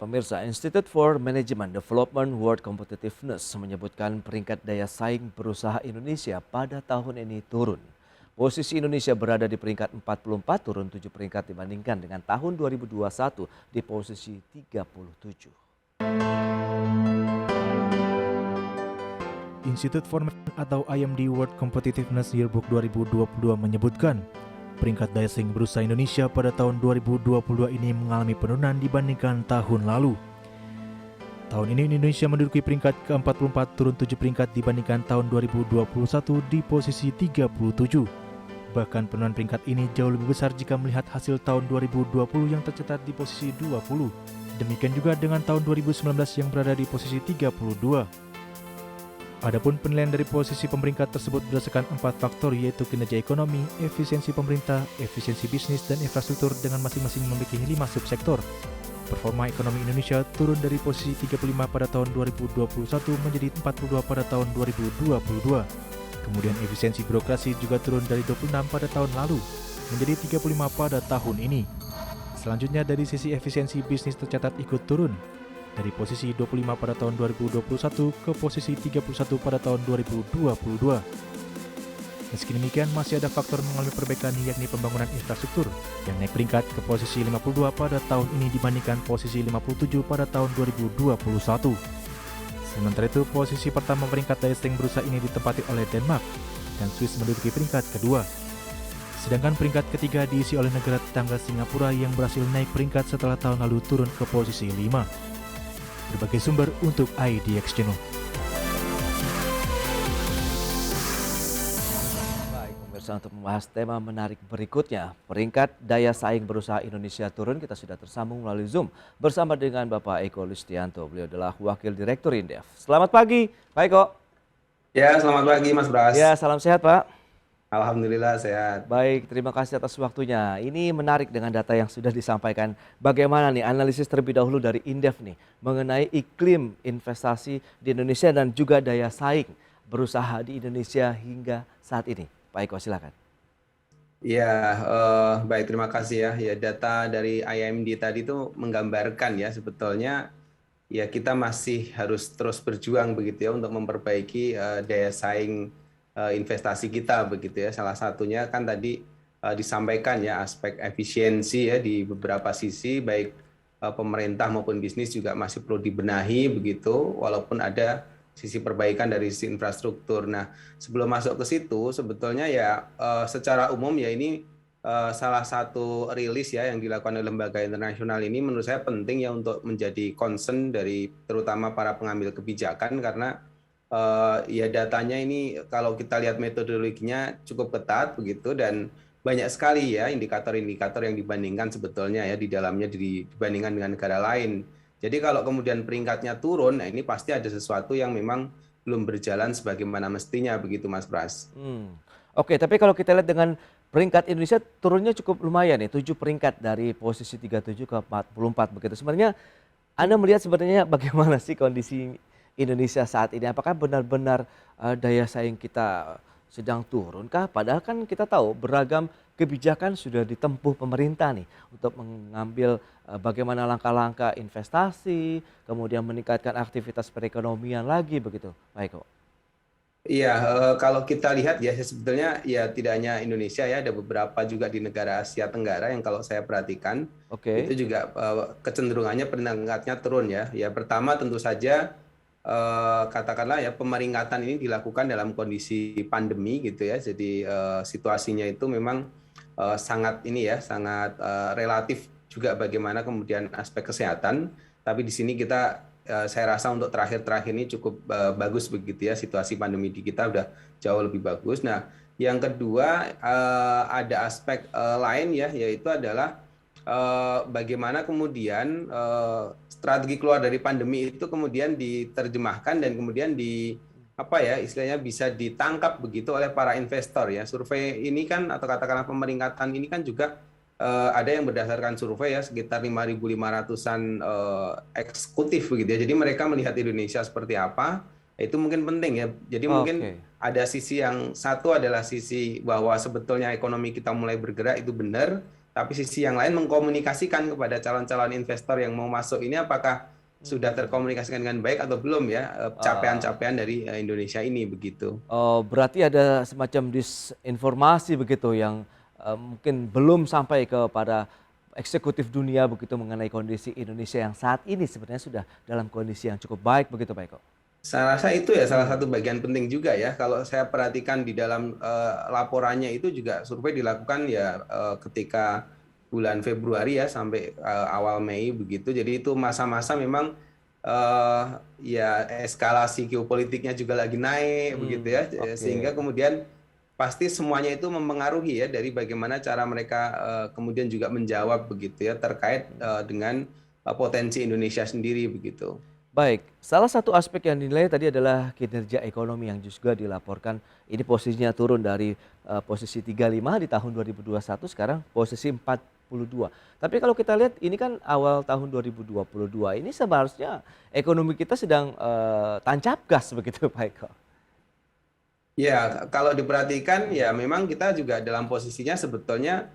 pemirsa, Institute for Management Development World Competitiveness menyebutkan peringkat daya saing berusaha Indonesia pada tahun ini turun. Posisi Indonesia berada di peringkat 44, turun 7 peringkat dibandingkan dengan tahun 2021 di posisi 37. Institute for Management atau IMD World Competitiveness Yearbook 2022 menyebutkan peringkat daya saing berusaha Indonesia pada tahun 2022 ini mengalami penurunan dibandingkan tahun lalu. Tahun ini Indonesia menduduki peringkat ke-44, turun 7 peringkat dibandingkan tahun 2021 di posisi 37. Bahkan penurunan peringkat ini jauh lebih besar jika melihat hasil tahun 2020 yang tercatat di posisi 20. Demikian juga dengan tahun 2019 yang berada di posisi 32. Adapun penilaian dari posisi peringkat tersebut berdasarkan 4 faktor, yaitu kinerja ekonomi, efisiensi pemerintah, efisiensi bisnis, dan infrastruktur dengan masing-masing memiliki 5 subsektor. Performa ekonomi Indonesia turun dari posisi 35 pada tahun 2021 menjadi 42 pada tahun 2022. Kemudian efisiensi birokrasi juga turun dari 26 pada tahun lalu menjadi 35 pada tahun ini. Selanjutnya dari sisi efisiensi bisnis tercatat ikut turun dari posisi 25 pada tahun 2021 ke posisi 31 pada tahun 2022. Meski demikian, masih ada faktor mengalami perbaikan, yakni pembangunan infrastruktur yang naik peringkat ke posisi 52 pada tahun ini dibandingkan posisi 57 pada tahun 2021. Sementara itu, posisi pertama peringkat daya saing berusaha ini ditempati oleh Denmark dan Swiss menduduki peringkat kedua. Sedangkan peringkat ketiga diisi oleh negara tetangga Singapura yang berhasil naik peringkat setelah tahun lalu turun ke posisi 5. Berbagai sumber untuk IDX Channel. Baik, pemirsa, untuk membahas tema menarik berikutnya, peringkat daya saing berusaha Indonesia turun, kita sudah tersambung melalui Zoom bersama dengan Bapak Eko Listianto. Beliau adalah Wakil Direktur Indef. Selamat pagi, Pak Eko. Ya, selamat pagi Mas Bras. Ya, salam sehat, Pak. Alhamdulillah sehat. Baik, terima kasih atas waktunya. Ini menarik dengan data yang sudah disampaikan. Bagaimana nih analisis terlebih dahulu dari Indef nih mengenai iklim investasi di Indonesia dan juga daya saing berusaha di Indonesia hingga saat ini. Pak Eko, silakan. Ya, baik, terima kasih ya. Ya, data dari IMD tadi itu menggambarkan ya sebetulnya ya kita masih harus terus berjuang begitu ya untuk memperbaiki daya saing investasi kita begitu ya. Salah satunya kan tadi disampaikan ya aspek efisiensi ya di beberapa sisi, baik pemerintah maupun bisnis juga masih perlu dibenahi begitu, walaupun ada sisi perbaikan dari sisi infrastruktur. Nah, sebelum masuk ke situ sebetulnya ya secara umum ya ini salah satu rilis ya yang dilakukan oleh lembaga internasional ini menurut saya penting ya untuk menjadi concern dari terutama para pengambil kebijakan, karena ya datanya ini kalau kita lihat metodologinya cukup ketat begitu, dan banyak sekali ya indikator-indikator yang dibandingkan sebetulnya ya di dalamnya dibandingkan dengan negara lain. Jadi kalau kemudian peringkatnya turun, nah ini pasti ada sesuatu yang memang belum berjalan sebagaimana mestinya begitu Mas Bras. Oke, tapi kalau kita lihat dengan peringkat Indonesia turunnya cukup lumayan nih, 7 peringkat dari posisi 37 ke 44 begitu. Sebenarnya Anda melihat sebenarnya bagaimana sih kondisi Indonesia saat ini? Apakah benar-benar daya saing kita sedang turunkah? Padahal kan kita tahu beragam kebijakan sudah ditempuh pemerintah nih untuk mengambil bagaimana langkah-langkah investasi, kemudian meningkatkan aktivitas perekonomian lagi begitu. Baik kok. Iya, kalau kita lihat ya sebetulnya ya tidak hanya Indonesia ya, ada beberapa juga di negara Asia Tenggara yang kalau saya perhatikan Oke. itu juga kecenderungannya peringkatnya turun ya. Ya pertama tentu saja katakanlah ya pemeringkatan ini dilakukan dalam kondisi pandemi gitu ya. Jadi situasinya itu memang sangat ini ya, sangat relatif juga bagaimana kemudian aspek kesehatan. Tapi di sini kita saya rasa untuk terakhir-terakhir ini cukup bagus begitu ya, situasi pandemi di kita udah jauh lebih bagus. Nah, yang kedua ada aspek lain ya, yaitu adalah bagaimana kemudian strategi keluar dari pandemi itu kemudian diterjemahkan dan kemudian apa ya istilahnya bisa ditangkap begitu oleh para investor ya. Survei ini kan atau katakanlah pemeringkatan ini kan juga ada yang berdasarkan survei ya sekitar 5.500-an eksekutif begitu ya. Jadi mereka melihat Indonesia seperti apa, itu mungkin penting ya. Jadi mungkin ada sisi yang satu adalah sisi bahwa sebetulnya ekonomi kita mulai bergerak, itu benar. tapi sisi yang lain mengkomunikasikan kepada calon-calon investor yang mau masuk ini apakah sudah terkomunikasikan dengan baik atau belum ya Ah, capaian-capaian dari Indonesia ini begitu. oh, berarti ada semacam disinformasi begitu yang mungkin belum sampai kepada eksekutif dunia begitu mengenai kondisi Indonesia yang saat ini sebenarnya sudah dalam kondisi yang cukup baik begitu Pak Eko. Saya rasa itu ya salah Hmm, satu bagian penting juga ya. Kalau saya perhatikan di dalam laporannya itu juga survei dilakukan ya ketika bulan Februari ya sampai awal Mei begitu. Jadi itu masa-masa memang eh, ya eskalasi geopolitiknya juga lagi naik begitu ya. oke. Sehingga kemudian pasti semuanya itu mempengaruhi ya dari bagaimana cara mereka kemudian juga menjawab begitu ya terkait dengan potensi Indonesia sendiri begitu. Baik, salah satu aspek yang dinilai tadi adalah kinerja ekonomi yang juga dilaporkan ini posisinya turun dari posisi 35 di tahun 2021 sekarang posisi 42. Tapi kalau kita lihat ini kan awal tahun 2022 ini seharusnya ekonomi kita sedang tancap gas begitu Pak Eko. Ya, kalau diperhatikan ya memang kita juga dalam posisinya sebetulnya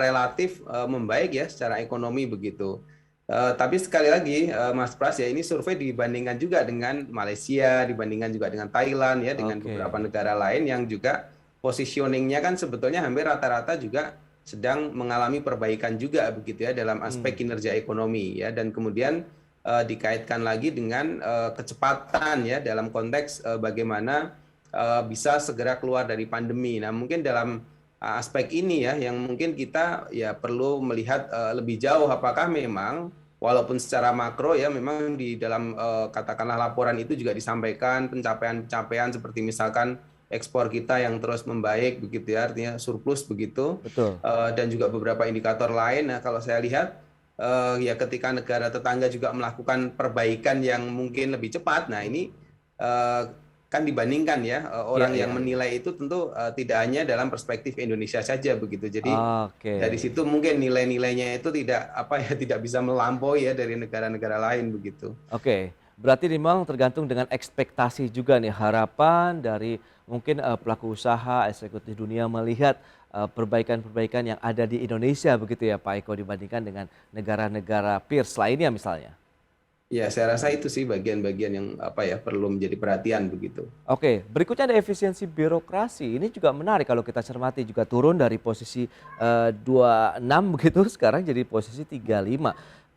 relatif membaik ya secara ekonomi begitu. Tapi sekali lagi Mas Pras ya ini survei dibandingkan juga dengan Malaysia, dibandingkan juga dengan Thailand ya, dengan beberapa Oke. negara lain yang juga positioningnya kan sebetulnya hampir rata-rata juga sedang mengalami perbaikan juga begitu ya dalam aspek Hmm, kinerja ekonomi ya dan kemudian dikaitkan lagi dengan kecepatan ya dalam konteks bagaimana bisa segera keluar dari pandemi. Nah, mungkin dalam aspek ini ya yang mungkin kita ya perlu melihat lebih jauh apakah memang walaupun secara makro ya memang di dalam katakanlah laporan itu juga disampaikan pencapaian-pencapaian seperti misalkan ekspor kita yang terus membaik begitu ya artinya surplus begitu betul. dan juga beberapa indikator lain. Nah, kalau saya lihat ya ketika negara tetangga juga melakukan perbaikan yang mungkin lebih cepat. Nah, ini eh, kan dibandingkan ya Iya, orang iya, yang iya. menilai itu tentu tidak hanya dalam perspektif Indonesia saja begitu. Jadi Oke. dari situ mungkin nilai-nilainya itu tidak apa ya tidak bisa melampaui ya dari negara-negara lain begitu. Oke, berarti memang tergantung dengan ekspektasi juga nih harapan dari mungkin pelaku usaha eksekutif dunia melihat perbaikan-perbaikan yang ada di Indonesia begitu ya Pak Eko dibandingkan dengan negara-negara peers lainnya misalnya. Ya, saya rasa itu sih bagian-bagian yang apa ya perlu menjadi perhatian begitu. Oke, berikutnya ada efisiensi birokrasi. Ini juga menarik kalau kita cermati juga turun dari posisi 26 begitu sekarang jadi posisi 35.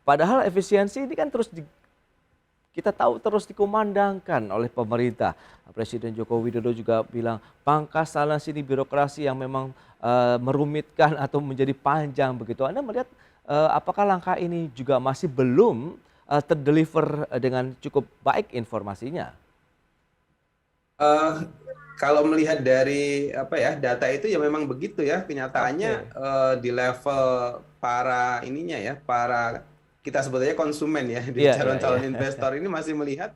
Padahal efisiensi ini kan terus kita tahu terus dikumandangkan oleh pemerintah. Presiden Joko Widodo juga bilang pangkas sana sini birokrasi yang memang merumitkan atau menjadi panjang begitu. Anda melihat apakah langkah ini juga masih belum terdeliver dengan cukup baik informasinya? Eh, kalau melihat dari apa ya data itu ya memang begitu ya kenyataannya Oke. di level para ininya ya para kita sebetulnya konsumen ya di Iya, iya, iya. calon-calon investor ini masih melihat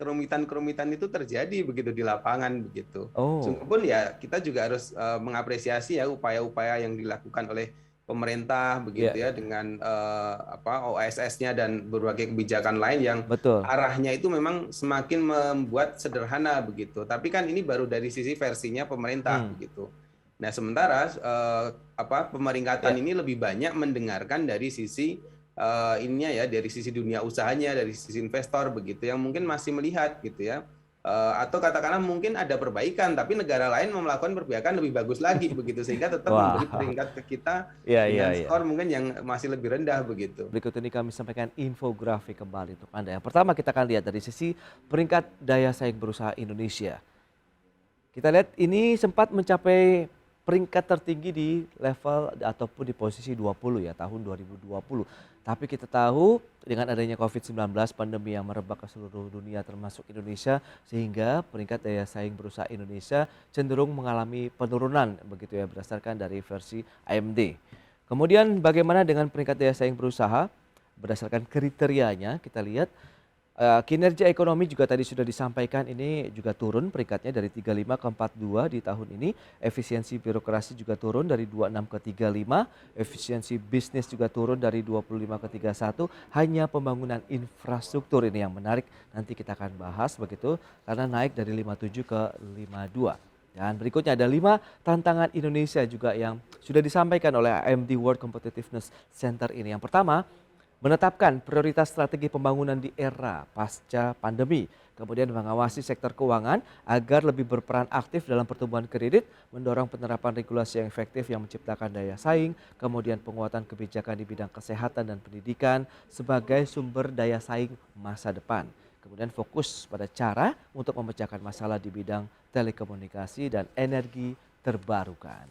kerumitan-kerumitan itu terjadi begitu di lapangan begitu. Oh, Sungguhpun ya kita juga harus mengapresiasi ya upaya-upaya yang dilakukan oleh pemerintah iya, begitu ya iya. dengan apa OSS-nya dan berbagai kebijakan lain yang Betul. arahnya itu memang semakin membuat sederhana begitu. Tapi kan ini baru dari sisi versinya pemerintah Hmm, begitu. Nah, sementara apa pemeringkatan ya. ini lebih banyak mendengarkan dari sisi ininya ya dari sisi dunia usahanya, dari sisi investor begitu yang mungkin masih melihat gitu ya. Atau katakanlah mungkin ada perbaikan tapi negara lain melakukan perbaikan lebih bagus lagi begitu sehingga tetap memberi Wah, peringkat ke kita iya, iya, dengan iya. skor mungkin yang masih lebih rendah begitu. Berikut ini kami sampaikan infografik kembali untuk Anda. Yang pertama kita akan lihat dari sisi peringkat daya saing berusaha Indonesia. Kita lihat ini sempat mencapai peringkat tertinggi di level ataupun di posisi 20 ya tahun 2020. Tapi kita tahu dengan adanya COVID-19 pandemi yang merebak ke seluruh dunia termasuk Indonesia sehingga peringkat daya saing berusaha Indonesia cenderung mengalami penurunan begitu ya berdasarkan dari versi AMD. Kemudian bagaimana dengan peringkat daya saing berusaha? Berdasarkan kriterianya kita lihat kinerja ekonomi juga tadi sudah disampaikan ini juga turun peringkatnya dari 35 ke 42 di tahun ini. Efisiensi birokrasi juga turun dari 26 ke 35. Efisiensi bisnis juga turun dari 25 ke 31. Hanya pembangunan infrastruktur ini yang menarik nanti kita akan bahas begitu karena naik dari 57 ke 52. Dan berikutnya ada 5 tantangan Indonesia juga yang sudah disampaikan oleh AMD World Competitiveness Center ini. Yang pertama, menetapkan prioritas strategi pembangunan di era pasca pandemi. Kemudian mengawasi sektor keuangan agar lebih berperan aktif dalam pertumbuhan kredit, mendorong penerapan regulasi yang efektif yang menciptakan daya saing, kemudian penguatan kebijakan di bidang kesehatan dan pendidikan sebagai sumber daya saing masa depan. Kemudian fokus pada cara untuk memecahkan masalah di bidang telekomunikasi dan energi terbarukan.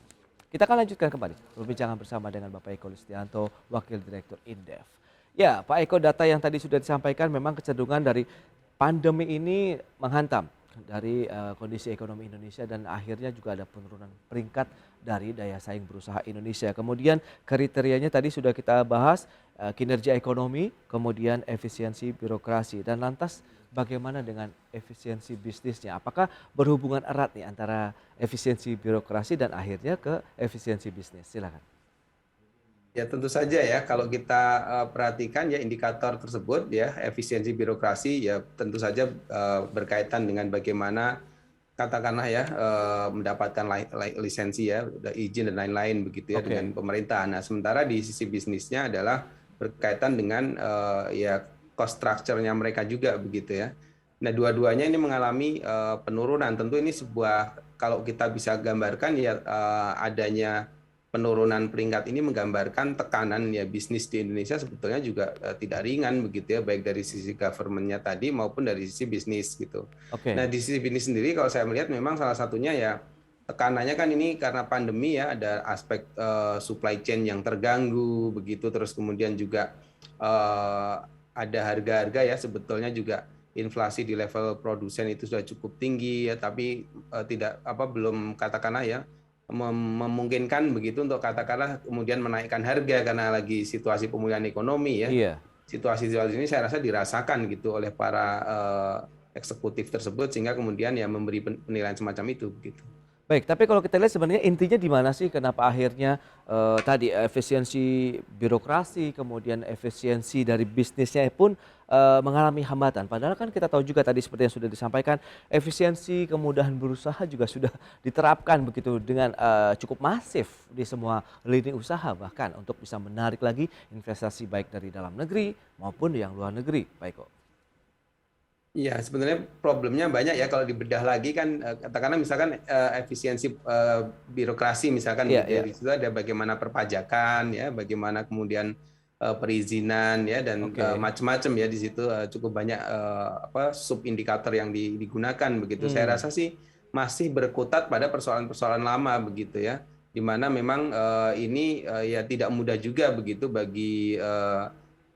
Kita akan lanjutkan kembali perbincangan bersama dengan Bapak Eko Listianto, Wakil Direktur Indef. Ya, Pak Eko, data yang tadi sudah disampaikan memang kecenderungan dari pandemi ini menghantam dari kondisi ekonomi Indonesia dan akhirnya juga ada penurunan peringkat dari daya saing berusaha Indonesia. Kemudian kriterianya tadi sudah kita bahas, kinerja ekonomi, kemudian efisiensi birokrasi. Dan lantas bagaimana dengan efisiensi bisnisnya? Apakah berhubungan erat nih antara efisiensi birokrasi dan akhirnya ke efisiensi bisnis? Silakan. Ya tentu saja ya kalau kita perhatikan ya indikator tersebut ya efisiensi birokrasi ya tentu saja berkaitan dengan bagaimana katakanlah ya mendapatkan lisensi ya izin dan lain-lain begitu ya Oke. dengan pemerintah. Nah sementara di sisi bisnisnya adalah berkaitan dengan ya cost structure-nya mereka juga begitu ya. Nah dua-duanya ini mengalami penurunan. Tentu ini sebuah kalau kita bisa gambarkan ya adanya penurunan peringkat ini menggambarkan tekanan ya bisnis di Indonesia sebetulnya juga tidak ringan begitu ya baik dari sisi government-nya tadi maupun dari sisi bisnis gitu. Oke. Nah di sisi bisnis sendiri kalau saya melihat memang salah satunya ya tekanannya kan ini karena pandemi ya ada aspek supply chain yang terganggu begitu terus kemudian juga ada harga-harga ya sebetulnya juga inflasi di level produsen itu sudah cukup tinggi ya tapi tidak belum katakanlah ya memungkinkan begitu untuk katakanlah kemudian menaikkan harga karena lagi situasi pemulihan ekonomi ya. Iya. Situasi ini saya rasa dirasakan gitu oleh para eksekutif tersebut sehingga kemudian ya memberi penilaian semacam itu begitu. Baik, tapi kalau kita lihat sebenarnya intinya di mana sih kenapa akhirnya tadi efisiensi birokrasi, kemudian efisiensi dari bisnisnya pun mengalami hambatan. Padahal kan kita tahu juga tadi seperti yang sudah disampaikan, efisiensi kemudahan berusaha juga sudah diterapkan begitu dengan cukup masif di semua lini usaha bahkan untuk bisa menarik lagi investasi baik dari dalam negeri maupun yang luar negeri. Baik kok. Iya, sebenarnya problemnya banyak ya kalau dibedah lagi kan katakanlah misalkan efisiensi birokrasi misalkan Iya, gitu ya. iya. Di situ ada bagaimana perpajakan ya, bagaimana kemudian perizinan ya dan Oke. macam-macam ya di situ cukup banyak sub indikator yang digunakan begitu. Saya rasa sih masih berkutat pada persoalan-persoalan lama begitu ya. Di mana memang ini ya tidak mudah juga begitu bagi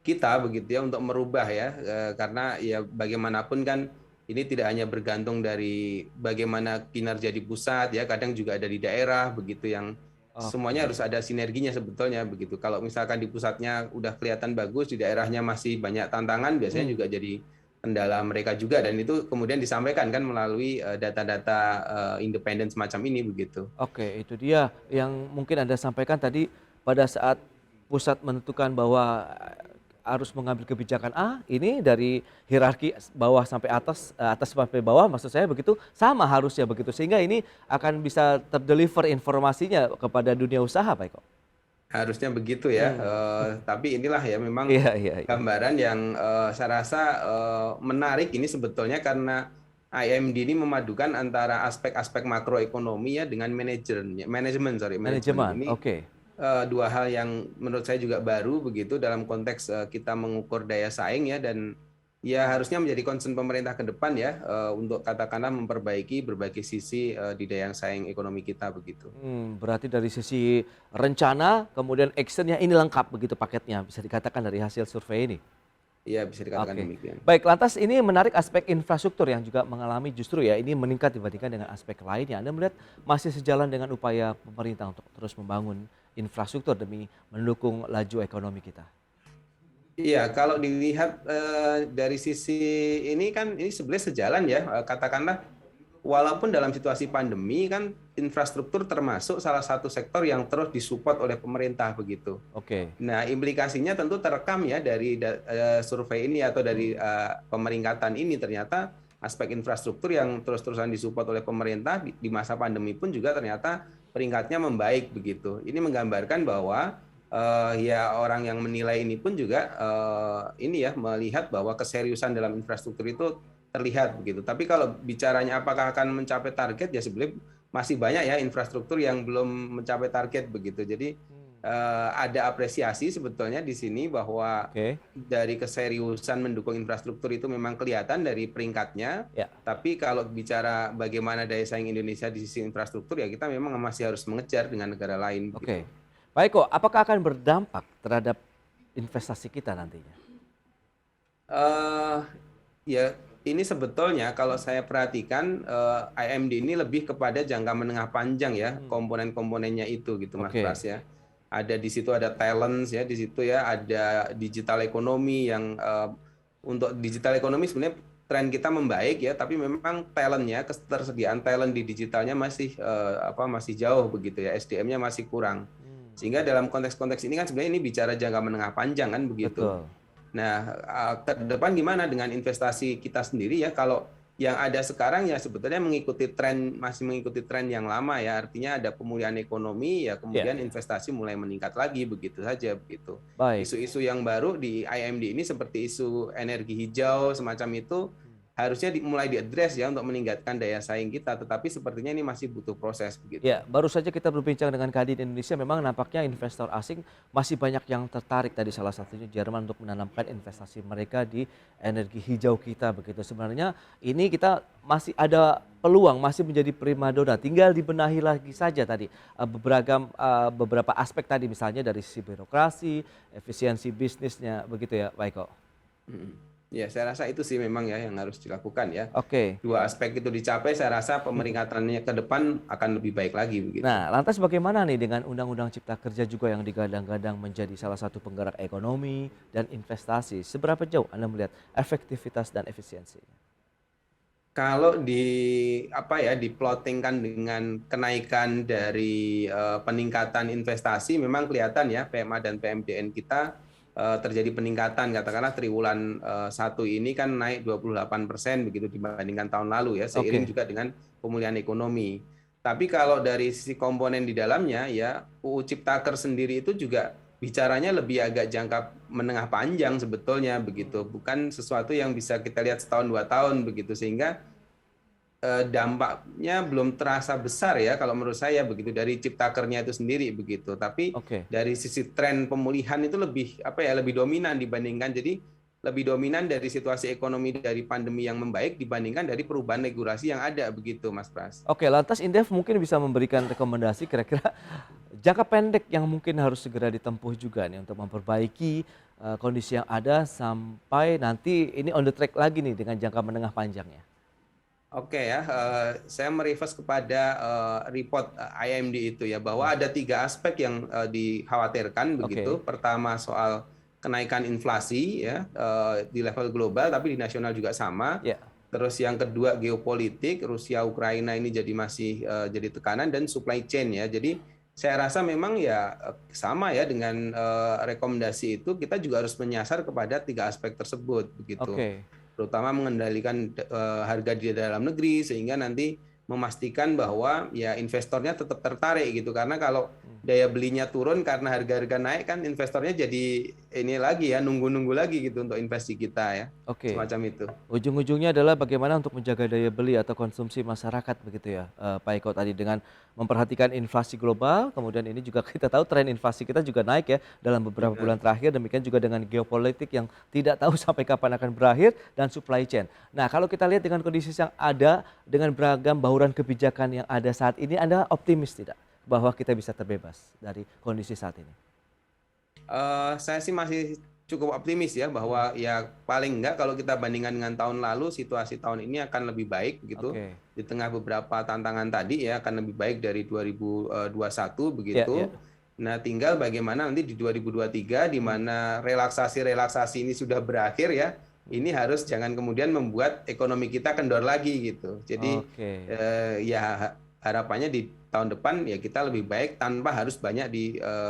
kita begitu ya untuk merubah ya karena ya bagaimanapun kan ini tidak hanya bergantung dari bagaimana kinerja di pusat ya kadang juga ada di daerah begitu yang semuanya harus Oke. ada sinerginya sebetulnya begitu. Kalau misalkan di pusatnya udah kelihatan bagus di daerahnya masih banyak tantangan biasanya juga jadi kendala mereka juga dan itu kemudian disampaikan kan melalui data-data independen semacam ini begitu. Oke, itu dia yang mungkin Anda sampaikan tadi pada saat pusat menentukan bahwa harus mengambil kebijakan A, ini dari hierarki bawah sampai atas, atas sampai bawah maksud saya begitu, sama harusnya begitu. Sehingga ini akan bisa terdeliver informasinya kepada dunia usaha Pak Eko. Harusnya begitu ya, tapi inilah ya memang Iya, iya, iya. gambaran yang saya rasa menarik ini sebetulnya karena IMD ini memadukan antara aspek-aspek makroekonomi ya dengan manajemen. Manajemen, Ini oke. dua hal yang menurut saya juga baru begitu dalam konteks kita mengukur daya saing ya dan ya harusnya menjadi concern pemerintah ke depan ya untuk katakanlah memperbaiki berbagai sisi di daya saing ekonomi kita begitu. Berarti dari sisi rencana, kemudian actionnya ini lengkap begitu paketnya, bisa dikatakan dari hasil survei ini. Iya bisa dikatakan Oke. demikian. Baik, lantas ini menarik aspek infrastruktur yang juga mengalami justru ya ini meningkat dibandingkan dengan aspek lainnya. Anda melihat masih sejalan dengan upaya pemerintah untuk terus membangun infrastruktur demi mendukung laju ekonomi kita. Iya, kalau dilihat dari sisi ini kan ini sebenarnya sejalan ya. Katakanlah walaupun dalam situasi pandemi kan infrastruktur termasuk salah satu sektor yang terus disupport oleh pemerintah begitu. Oke. Nah, implikasinya tentu terekam ya dari survei ini atau dari pemeringkatan ini ternyata aspek infrastruktur yang terus-terusan disupport oleh pemerintah di masa pandemi pun juga ternyata peringkatnya membaik begitu. Ini menggambarkan bahwa ya orang yang menilai ini pun juga ini ya melihat bahwa keseriusan dalam infrastruktur itu terlihat begitu. Tapi kalau bicaranya apakah akan mencapai target, ya sebenarnya masih banyak ya infrastruktur yang belum mencapai target begitu. Jadi ada apresiasi sebetulnya di sini bahwa Oke. dari keseriusan mendukung infrastruktur itu memang kelihatan dari peringkatnya. Ya. Tapi kalau bicara bagaimana daya saing Indonesia di sisi infrastruktur, ya kita memang masih harus mengejar dengan negara lain begitu. Oke. Baik kok, apakah akan berdampak terhadap investasi kita nantinya? Eh Ya, ini sebetulnya kalau saya perhatikan IMD ini lebih kepada jangka menengah panjang ya, komponen-komponennya itu gitu Mas Oke. Pras ya. Ada di situ ada talents ya, di situ ya ada digital ekonomi yang untuk digital ekonomi sebenarnya tren kita membaik ya, tapi memang talentnya, ketersediaan talent di digitalnya masih masih jauh begitu ya, SDM-nya masih kurang. Sehingga dalam konteks-konteks ini kan sebenarnya ini bicara jangka menengah panjang kan begitu. Betul. Nah, ke depan gimana dengan investasi kita sendiri ya? Kalau yang ada sekarang ya sebetulnya masih mengikuti tren yang lama ya. Artinya ada pemulihan ekonomi ya, kemudian investasi mulai meningkat lagi begitu saja begitu. Baik. Isu-isu yang baru di IMD ini seperti isu energi hijau semacam itu harusnya mulai diadres ya untuk meningkatkan daya saing kita, tetapi sepertinya ini masih butuh proses begitu. Ya, baru saja kita berbincang dengan Kadin Indonesia, memang nampaknya investor asing masih banyak yang tertarik, tadi salah satunya Jerman, untuk menanamkan investasi mereka di energi hijau kita begitu. Sebenarnya ini kita masih ada peluang, masih menjadi primadona, tinggal dibenahi lagi saja tadi beberapa aspek tadi, misalnya dari sisi birokrasi, efisiensi bisnisnya begitu ya, Pak Eko. Ya, saya rasa itu sih memang ya yang harus dilakukan ya. Oke. Dua aspek itu dicapai, saya rasa pemeringkatannya ke depan akan lebih baik lagi begitu. Nah, lantas bagaimana nih dengan Undang-Undang Cipta Kerja juga yang digadang-gadang menjadi salah satu penggerak ekonomi dan investasi? Seberapa jauh Anda melihat efektivitas dan efisiensi? Kalau diplotingkan dengan kenaikan dari peningkatan investasi, memang kelihatan ya PMA dan PMDN kita terjadi peningkatan, katakanlah triwulan 1 ini kan naik 28% begitu dibandingkan tahun lalu ya, seiring juga dengan pemulihan ekonomi. Tapi kalau dari sisi komponen di dalamnya ya, UU Ciptaker sendiri itu juga bicaranya lebih agak jangka menengah panjang sebetulnya begitu, bukan sesuatu yang bisa kita lihat setahun 2 tahun begitu, sehingga dampaknya belum terasa besar ya kalau menurut saya begitu dari Ciptakernya itu sendiri begitu. Tapi dari sisi tren pemulihan itu lebih dominan dibandingkan, jadi lebih dominan dari situasi ekonomi dari pandemi yang membaik dibandingkan dari perubahan regulasi yang ada begitu Mas Pras. Oke, lantas Indef mungkin bisa memberikan rekomendasi kira-kira jangka pendek yang mungkin harus segera ditempuh juga nih untuk memperbaiki kondisi yang ada sampai nanti ini on the track lagi nih dengan jangka menengah panjangnya. Oke ya, saya mereferensi kepada report IMD itu ya, bahwa ada 3 aspek yang dikhawatirkan begitu. Pertama soal kenaikan inflasi ya di level global, tapi di nasional juga sama. Terus yang kedua geopolitik, Rusia Ukraina ini masih jadi tekanan, dan supply chain ya. Jadi saya rasa memang ya sama ya dengan rekomendasi itu, kita juga harus menyasar kepada 3 aspek tersebut begitu. Terutama mengendalikan harga di dalam negeri sehingga nanti memastikan bahwa ya investornya tetap tertarik gitu, karena kalau daya belinya turun karena harga-harga naik kan investornya jadi ini lagi ya, nunggu-nunggu lagi gitu untuk investasi kita ya. Semacam itu. Ujung-ujungnya adalah bagaimana untuk menjaga daya beli atau konsumsi masyarakat begitu ya, Pak Eko, tadi dengan memperhatikan inflasi global, kemudian ini juga kita tahu tren inflasi kita juga naik ya dalam beberapa bulan terakhir, demikian juga dengan geopolitik yang tidak tahu sampai kapan akan berakhir, dan supply chain. Nah, kalau kita lihat dengan kondisi yang ada, dengan beragam bauran kebijakan yang ada saat ini, Anda optimis tidak bahwa kita bisa terbebas dari kondisi saat ini? Saya sih masih cukup optimis ya, bahwa ya paling enggak kalau kita bandingkan dengan tahun lalu, situasi tahun ini akan lebih baik gitu. Di tengah beberapa tantangan tadi ya, akan lebih baik dari 2021 begitu. Nah, tinggal bagaimana nanti di 2023 di mana relaksasi ini sudah berakhir ya. Ini harus jangan kemudian membuat ekonomi kita kendor lagi gitu. Jadi ya harapannya di tahun depan ya kita lebih baik tanpa harus banyak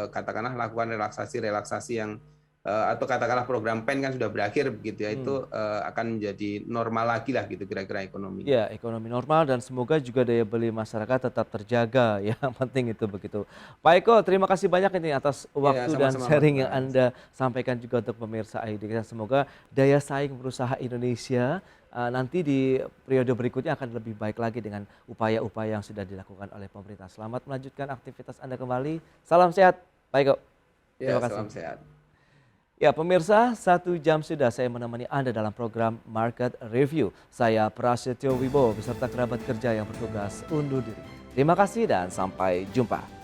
katakanlah lakukan relaksasi yang atau katakanlah program PEN kan sudah berakhir begitu ya, itu akan menjadi normal lagi lah gitu kira-kira ekonomi. Ya, ekonomi normal dan semoga juga daya beli masyarakat tetap terjaga. Ya, yang penting itu begitu. Pak Eko, terima kasih banyak ini atas waktu dan sama-sama, sharing yang Mas. Anda sampaikan juga untuk pemirsa ID. Dan semoga daya saing berusaha Indonesia nanti di periode berikutnya akan lebih baik lagi dengan upaya-upaya yang sudah dilakukan oleh pemerintah. Selamat melanjutkan aktivitas Anda kembali. Salam sehat, Pak Eko. Ya, Terima kasih. salam sehat. Ya pemirsa, 1 jam sudah saya menemani Anda dalam program Market Review. Saya Prasetyo Wibowo beserta kerabat kerja yang bertugas undur diri. Terima kasih dan sampai jumpa.